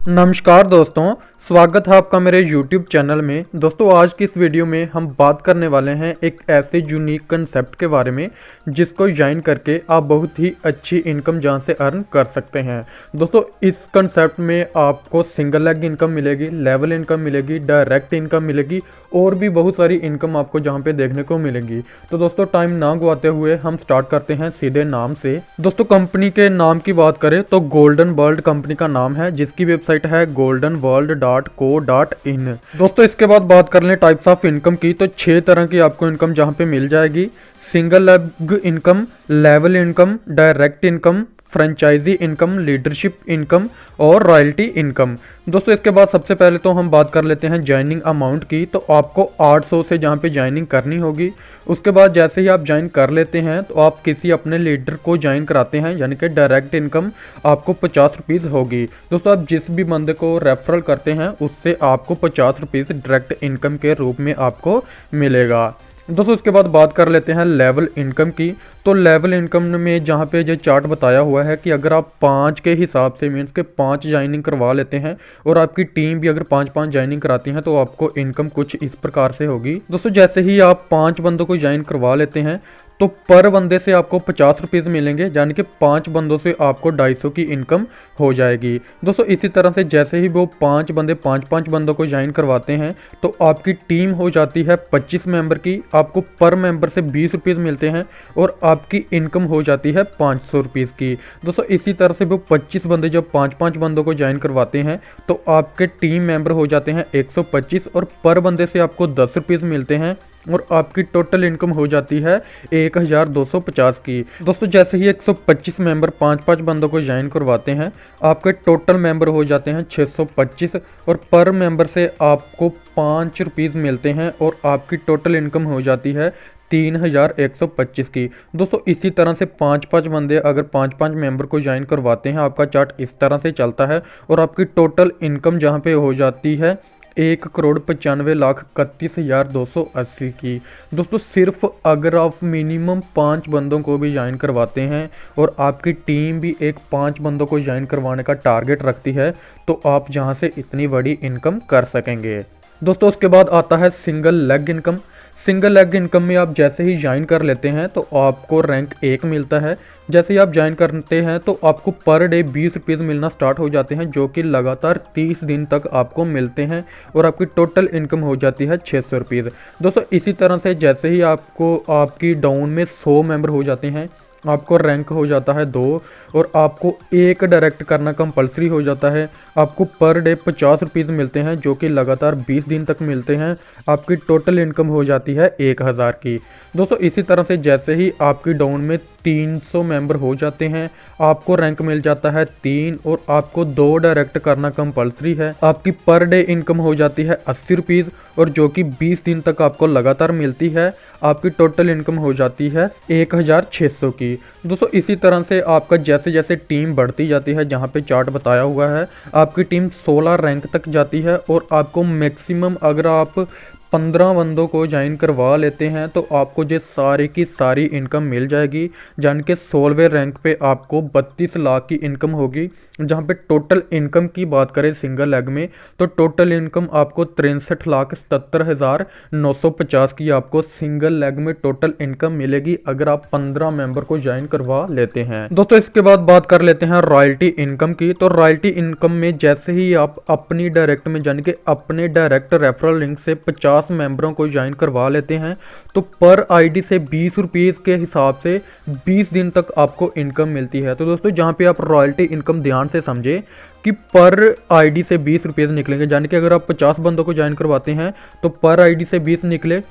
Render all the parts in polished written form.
नमस्कार दोस्तों, स्वागत है आपका मेरे YouTube चैनल में। दोस्तों आज की इस वीडियो में हम बात करने वाले हैं एक ऐसे यूनिक कंसेप्ट के बारे में जिसको ज्वाइन करके आप बहुत ही अच्छी इनकम जहां से अर्न कर सकते हैं। दोस्तों इस कंसेप्ट में आपको सिंगल लेग इनकम मिलेगी, लेवल इनकम मिलेगी, डायरेक्ट इनकम मिलेगी और भी बहुत सारी इनकम आपको जहां पे देखने को मिलेगी। तो दोस्तों टाइम ना गवाते हुए हम स्टार्ट करते हैं सीधे नाम से। दोस्तों कंपनी के नाम की बात करें तो गोल्डन वर्ल्ड कंपनी का नाम है, जिसकी वेबसाइट है goldenworld.co.in। दोस्तों इसके बाद बात कर लें टाइप्स ऑफ इनकम की, तो 6 तरह की आपको इनकम जहां पे मिल जाएगी। Single leg income, level income, direct income, franchisee income, leadership income और रॉयल्टी इनकम। दोस्तों इसके बाद सबसे पहले तो हम बात कर लेते हैं ज्वाइनिंग अमाउंट की। तो आपको 800 से जहाँ पे ज्वाइनिंग करनी होगी, उसके बाद जैसे ही आप ज्वाइन कर लेते हैं तो आप किसी अपने लीडर को ज्वाइन कराते हैं, यानी कि डायरेक्ट इनकम आपको 50 रुपीज़ होगी। दोस्तों आप जिस भी बंदे को रेफरल करते हैं उससे आपको 50 रुपीज़ डायरेक्ट इनकम के रूप में आपको मिलेगा। दोस्तों उसके बाद बात कर लेते हैं लेवल इनकम की। तो लेवल इनकम में जहाँ पे जो चार्ट बताया हुआ है कि अगर आप 5 के हिसाब से मीन्स के 5 ज्वाइनिंग करवा लेते हैं और आपकी टीम भी अगर 5-5 ज्वाइनिंग कराती हैं तो आपको इनकम कुछ इस प्रकार से होगी। दोस्तों जैसे ही आप 5 बंदों को ज्वाइन करवा लेते हैं तो पर बंदे से आपको 50 रुपीज़ मिलेंगे, यानी कि 5 बंदों से आपको 250 की इनकम हो जाएगी। दोस्तों इसी तरह से जैसे ही वो 5 बंदे 5-5 बंदों को ज्वाइन करवाते हैं तो आपकी टीम हो जाती है 25 मेंबर की, आपको पर मेंबर से 20 रुपीज़ मिलते हैं और आपकी इनकम हो जाती है 500 रुपीज़ की। दोस्तों इसी तरह से वो 25 बंदे जब 5-5 बंदों को ज्वाइन करवाते हैं तो आपके टीम मेंबर हो जाते हैं 125 और पर बंदे से आपको 10 रुपीज़ मिलते हैं और आपकी टोटल इनकम हो जाती है 1250 की। दोस्तों जैसे ही 125 मेंबर 5-5 बंदों को ज्वाइन करवाते हैं आपके टोटल मेंबर हो जाते हैं 625 और पर मेंबर से आपको 5 रुपीज़ मिलते हैं और आपकी टोटल इनकम हो जाती है 3125 की। दोस्तों इसी तरह से 5-5 बंदे अगर 5-5 मेंबर को ज्वाइन करवाते हैं, आपका चार्ट इस तरह से चलता है और आपकी टोटल इनकम जहां पे हो जाती है 1,95,31,280 की। दोस्तों सिर्फ अगर आप मिनिमम 5 बंदों को भी ज्वाइन करवाते हैं और आपकी टीम भी 5 बंदों को ज्वाइन करवाने का टारगेट रखती है तो आप जहां से इतनी बड़ी इनकम कर सकेंगे। दोस्तों उसके बाद आता है single leg income. Single leg income में आप जैसे ही ज्वाइन कर लेते हैं तो आपको रैंक 1 मिलता है। जैसे ही आप ज्वाइन करते हैं तो आपको पर डे 20 रुपीज़ मिलना स्टार्ट हो जाते हैं, जो कि लगातार 30 दिन तक आपको मिलते हैं और आपकी टोटल इनकम हो जाती है 600 रुपीज़। दोस्तों इसी तरह से जैसे ही आपको आपकी डाउन में 100 मेंबर हो जाते हैं आपको रैंक हो जाता है 2 और आपको 1 डायरेक्ट करना कंपलसरी हो जाता है। आपको पर डे 50 रुपीज़ मिलते हैं, जो कि लगातार 20 दिन तक मिलते हैं। आपकी टोटल इनकम हो जाती है 1000 की। दोस्तों इसी तरह से जैसे ही आपकी डाउन में 300 मेंबर हो जाते हैं आपको रैंक मिल जाता है 3 और आपको 2 डायरेक्ट करना कंपलसरी है। आपकी पर डे इनकम हो जाती है 80 रुपीज़ और जो कि 20 दिन तक आपको लगातार मिलती है। आपकी टोटल इनकम हो जाती है 1600 की। दोस्तों इसी तरह से आपका जैसे जैसे टीम बढ़ती जाती है, जहाँ पे चार्ट बताया हुआ है, आपकी टीम 16 रैंक तक जाती है और आपको मैक्सिमम अगर आप 15 बंदों को ज्वाइन करवा लेते हैं तो आपको जो सारी की सारी इनकम मिल जाएगी, यानी कि 16वें रैंक पे आपको 32 लाख की इनकम होगी। जहां पे टोटल इनकम की बात करें सिंगल लेग में तो टोटल इनकम आपको 63,77,950 की आपको सिंगल लेग में टोटल इनकम मिलेगी अगर आप 15 मेंबर को ज्वाइन करवा लेते हैं। दोस्तों इसके बाद बात कर लेते हैं रॉयल्टी इनकम की। तो रॉयल्टी इनकम में जैसे ही आप अपनी डायरेक्ट में यानी कि अपने डायरेक्ट रेफरल लिंक से 50 मेंबरों को ज्वाइन करवा लेते हैं तो पर आईडी से 20 रुपीज़ के हिसाब से 20 दिन तक आपको इनकम मिलती है। तो दोस्तों जहां पे आप रॉयल्टी इनकम ध्यान से समझे कि पर आईडी से 20 रुपीज़ निकलेंगे, यानी कि अगर आप 50 बंदों को ज्वाइन करवाते हैं तो पर आईडी से 20 निकले,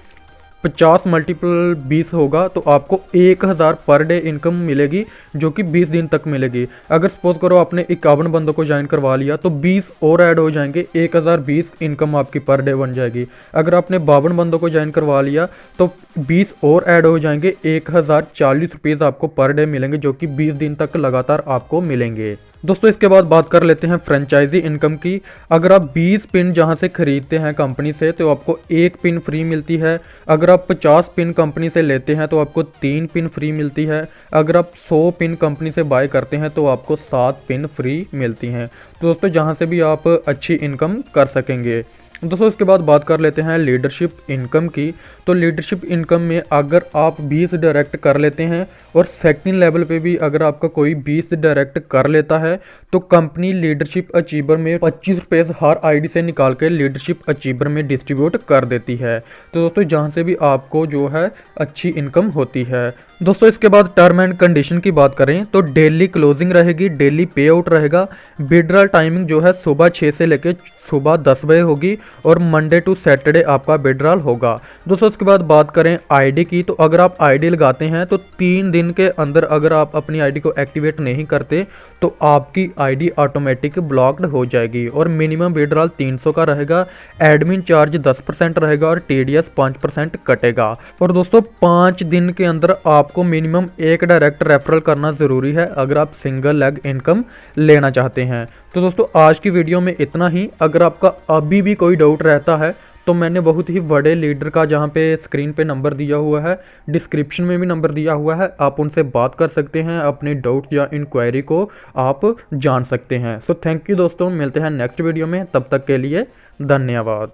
50 मल्टीपल 20 होगा तो आपको 1000 पर डे इनकम मिलेगी, जो कि 20 दिन तक मिलेगी। अगर सपोज करो आपने 51 बंदों को ज्वाइन करवा लिया तो 20 और ऐड हो जाएंगे, 1020 इनकम आपकी पर डे बन जाएगी। अगर आपने 52 बंदों को ज्वाइन करवा लिया तो 20 और ऐड हो जाएंगे, 1040 रुपीज़ आपको पर डे मिलेंगे, जो कि 20 दिन तक लगातार आपको मिलेंगे। दोस्तों इसके बाद बात कर लेते हैं फ्रेंचाइजी इनकम की। अगर आप 20 पिन जहां से खरीदते हैं कंपनी से तो आपको 1 पिन फ्री मिलती है। अगर आप 50 पिन कंपनी से लेते हैं तो आपको 3 पिन फ्री मिलती है। अगर आप 100 पिन कंपनी से बाय करते हैं तो आपको 7 पिन फ्री मिलती हैं। तो दोस्तों जहां से भी आप अच्छी इनकम कर सकेंगे। दोस्तों इसके बाद बात कर लेते हैं लीडरशिप इनकम की। तो लीडरशिप इनकम में अगर आप 20 डायरेक्ट कर लेते हैं और सेकंड लेवल पे भी अगर आपका कोई 20 डायरेक्ट कर लेता है तो कंपनी लीडरशिप अचीवर में 25 रुपये हर आईडी से निकाल के लीडरशिप अचीवर में डिस्ट्रीब्यूट कर देती है। तो दोस्तों जहाँ से भी आपको जो है अच्छी इनकम होती है। दोस्तों इसके बाद टर्म एंड कंडीशन की बात करें तो डेली क्लोजिंग रहेगी, डेली पे आउट रहेगा। विड्रॉल टाइमिंग जो है सुबह 6 से लेकर सुबह 10 बजे होगी और मंडे टू सैटरडे आपका विड्रॉल होगा। दोस्तों उसके बाद बात करें आईडी की, तो अगर आप आईडी लगाते हैं तो 3 दिन के अंदर अगर आप अपनी आईडी को एक्टिवेट नहीं करते तो आपकी आईडी ऑटोमेटिक ब्लॉक्ड हो जाएगी और मिनिमम विड्रॉल 300 का रहेगा। एडमिन चार्ज 10% रहेगा और टीडीएस 5% कटेगा। और दोस्तों 5 दिन के अंदर आपको मिनिमम 1 डायरेक्ट रेफरल करना ज़रूरी है अगर आप सिंगल लेग इनकम लेना चाहते हैं। तो दोस्तों आज की वीडियो में इतना ही। अगर आपका अभी भी कोई डाउट रहता है तो मैंने बहुत ही बड़े लीडर का जहां पे स्क्रीन पे नंबर दिया हुआ है, डिस्क्रिप्शन में भी नंबर दिया हुआ है, आप उनसे बात कर सकते हैं, अपने डाउट या इंक्वायरी को आप जान सकते हैं। सो थैंक यू दोस्तों, मिलते हैं नेक्स्ट वीडियो में, तब तक के लिए धन्यवाद।